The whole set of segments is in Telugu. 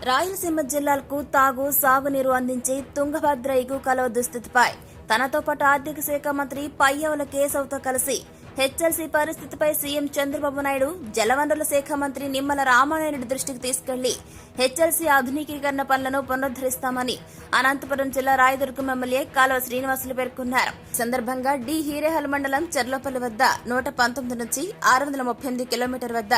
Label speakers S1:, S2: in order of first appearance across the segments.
S1: రాయలసీమ జిల్లాలకు తాగు సాగునీరు అందించే తుంగభద్ర ఎగువ కాలువ దుస్థితిపై తనతో పాటు ఆర్థిక శాఖ మంత్రి పయ్యావుల కేశవ్తో కలిసి హెచ్ఎల్సీ పరిస్థితిపై సీఎం చంద్రబాబు నాయుడు జలవనరుల శాఖ మంత్రి నిమ్మల రామానాయుడు దృష్టికి తీసుకెళ్లి హెచ్ఎల్సీ ఆధునికీకరణ పనులను పునరుద్దరిస్తామని అనంతపురం జిల్లా రాయదుర్గం ఎమ్మెల్యే కాలువ శ్రీనివాసులు పేర్కొన్నారు. సందర్భంగా డి హీరేహల్ మండలం చెర్లోపల్లి వద్ద 119 నుంచి 638 కిలోమీటర్ వద్ద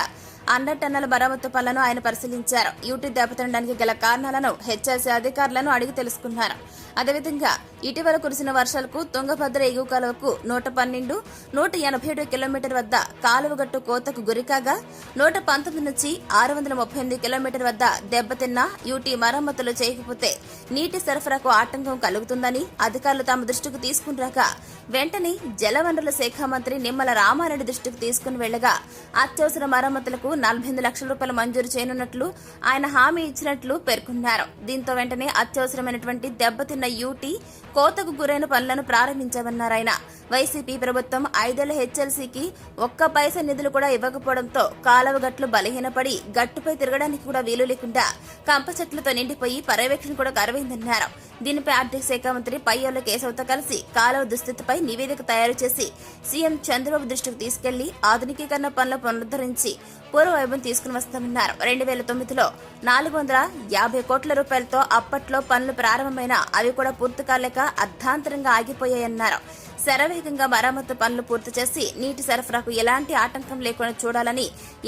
S1: 100 టన్నుల మరమ్మతు పనులను ఆయన పరిశీలించారు. యూటీ దెబ్బతినడానికి గల కారణాలను హెచ్ఎల్సీ అధికారులను అడిగి తెలుసుకున్నారు. అదేవిధంగా ఇటీవల కురిసిన వర్షాలకు తుంగభద్ర ఎగువ కాలువకు 112, 187 కిలోమీటర్ వద్ద కాలువగట్టు కోతకు గురికాగా 119 నుంచి 638 కిలోమీటర్ వద్ద దెబ్బతిన్న యూటీ మరమ్మతులు చేయకపోతే నీటి సరఫరాకు ఆటంకం కలుగుతుందని అధికారులు తమ దృష్టికి తీసుకుని వెంటనే జలవనరుల శాఖ మంత్రి నిమ్మల రామారెడ్డి దృష్టికి తీసుకుని వెళ్లగా అత్యవసర మరమ్మతులకు 48 లక్షల రూపాయలు మంజూరు చేయనున్నట్లు ఆయన హామీ ఇచ్చినట్లు పేర్కొన్నారు. దీంతో వెంటనే అత్యవసరమైనటువంటి దెబ్బతిన్న యూటీ కోతకు గురైన పనులను ప్రారంభించామన్నారు ఆయన. వైసీపీ ప్రభుత్వం 5 ఏళ్ల హెచ్ఎల్సీకి ఒక్క పైసా నిధులు కూడా ఇవ్వకపోవడంతో కాలువ గట్లు బలహీనపడి గట్టుపై తిరగడానికి కూడా వీలు లేకుండా కంప చెట్లతో నిండిపోయి పర్యవేక్షణ కూడా కరువైందన్నారు. దీనిపై ఆర్థిక శాఖ మంత్రి పయ్యావుల కేశవ్తో కలిసి కాలువ దుస్థితిపై నివేదిక తయారు చేసి సీఎం చంద్రబాబు దృష్టికి తీసుకెళ్లి ఆధునికీకరణ పనులు పునరుద్దరించి పూర్వవైభవం తీసుకుని వస్తామన్నారు. 2009లో 450 కోట్ల రూపాయలతో అప్పట్లో పనులు ప్రారంభమైన అవి కూడా పూర్తి కాలేక అర్ధాంతరంగా ఆగిపోయాయన్నారు. శరవేగంగా మరమ్మతు పనులు పూర్తి చేసి నీటి సరఫరాకు ఎలాంటి ఆటంకం లేకుండా చూడాలని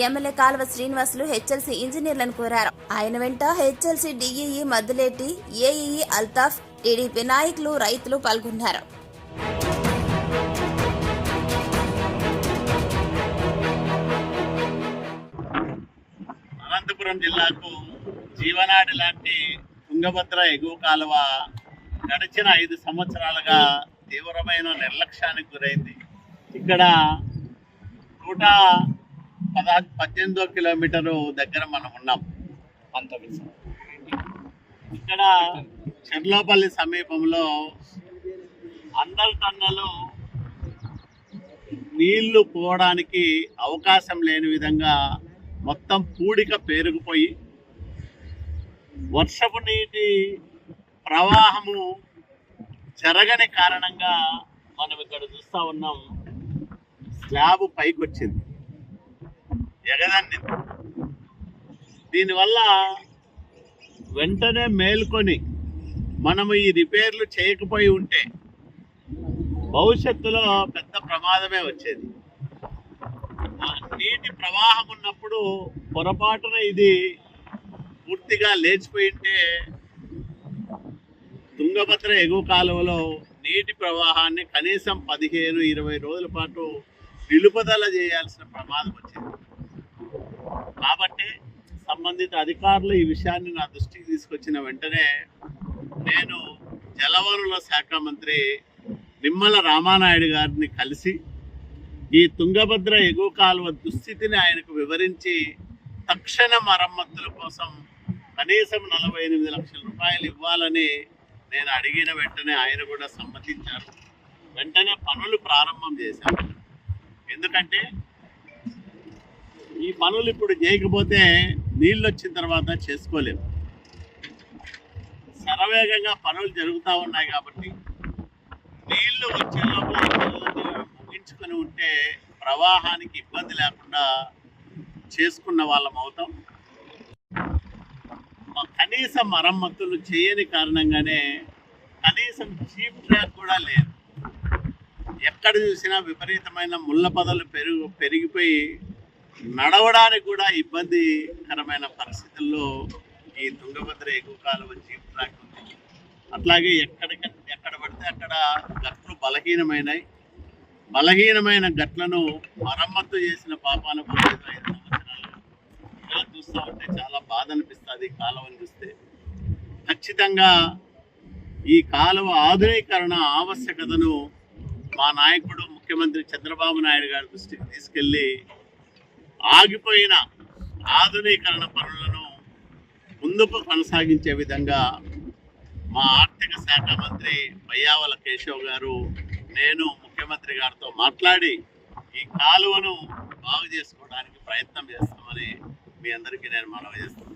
S1: ఎమ్మెల్యే కాలువ శ్రీనివాసులు హెచ్ఎల్సీ ఇంజనీర్లను కోరారు. ఆయన వెంట HLC DEE Madduleti, AEE Altaf, TDP నాయకులు, రైతులు పాల్గొన్నారు.
S2: అనంతపురం జిల్లాకు జీవనాడి లాంటి తుంగభద్ర ఎగువ కాలువ గడిచిన 5 సంవత్సరాలుగా తీవ్రమైన నిర్లక్ష్యానికి గురైంది. ఇక్కడ 118 కిలోమీటరు దగ్గర మనం ఉన్నాం. ఇక్కడ చెర్లోపల్లి సమీపంలో 100 టన్నులు నీళ్లు పోవడానికి అవకాశం లేని విధంగా మొత్తం పూడిక పేరుకుపోయి వర్షపు నీటి ప్రవాహము జరగని కారణంగా మనం ఇక్కడ చూస్తూ ఉన్నాం. స్లాబ్ పైకి వచ్చింది, ఎగదండి. దీనివల్ల వెంటనే మేల్కొని మనము ఈ రిపేర్లు చేయకపోయి ఉంటే భవిష్యత్తులో పెద్ద ప్రమాదమే వచ్చేది. నీటి ప్రవాహం ఉన్నప్పుడు పొరపాటున ఇది పూర్తిగా లేచిపోయి ఉంటే తుంగభద్ర ఎగువ కాలువలో నీటి ప్రవాహాన్ని కనీసం 15-20 రోజుల పాటు నిలుపుదల చేయాల్సిన ప్రమాదం వచ్చింది. కాబట్టి సంబంధిత అధికారులు ఈ విషయాన్ని నా దృష్టికి తీసుకొచ్చిన వెంటనే నేను జలవనరుల శాఖ మంత్రి నిమ్మల రామానాయుడు గారిని కలిసి ఈ తుంగభద్ర ఎగువ కాలువ దుస్థితిని ఆయనకు వివరించి తక్షణ మరమ్మతుల కోసం కనీసం 48 లక్షల రూపాయలు ఇవ్వాలని నేను అడిగిన వెంటనే ఆయన కూడా సమ్మతించారు. వెంటనే పనులు ప్రారంభం చేశారు. ఎందుకంటే ఈ పనులు ఇప్పుడు చేయకపోతే నీళ్ళు వచ్చిన తర్వాత చేసుకోలేము. శరవేగంగా పనులు జరుగుతూ ఉన్నాయి కాబట్టి నీళ్లు వచ్చే లోపల ముగించుకొని ఉంటే ప్రవాహానికి ఇబ్బంది లేకుండా చేసుకున్న వాళ్ళం అవుతాం. కనీస మరమ్మతులు చేయని కారణంగానే కనీసం చీప్ ట్రాక్ కూడా లేదు. ఎక్కడ చూసినా విపరీతమైన ముళ్ళ పొదలు పెరిగిపోయి నడవడానికి కూడా ఇబ్బందికరమైన పరిస్థితుల్లో ఈ తుంగభద్ర ఎగువ కాలువ చీప్ ట్రాక్ ఉంది. అట్లాగే ఎక్కడ పడితే అక్కడ గట్లు బలహీనమైన గట్లను మరమ్మతు చేసిన పాపాన 5 సంవత్సరాలు ఇలా చూస్తూ ఉంటే చాలా బాధ అనిపిస్తుంది. కాలువను చూస్తే ఖచ్చితంగా ఈ కాలువ ఆధునీకరణ ఆవశ్యకతను మా నాయకుడు ముఖ్యమంత్రి చంద్రబాబు నాయుడు గారి దృష్టికి తీసుకెళ్లి ఆగిపోయిన ఆధునీకరణ పనులను ముందుకు కొనసాగించే విధంగా మా ఆర్థిక శాఖ మంత్రి పయ్యావుల కేశవ్ గారు, నేను ముఖ్యమంత్రి గారితో మాట్లాడి ఈ కాలువను బాగు చేసుకోవడానికి ప్రయత్నం చేస్తామని మీ అందరికీ నేను మనవి చేస్తున్నాను.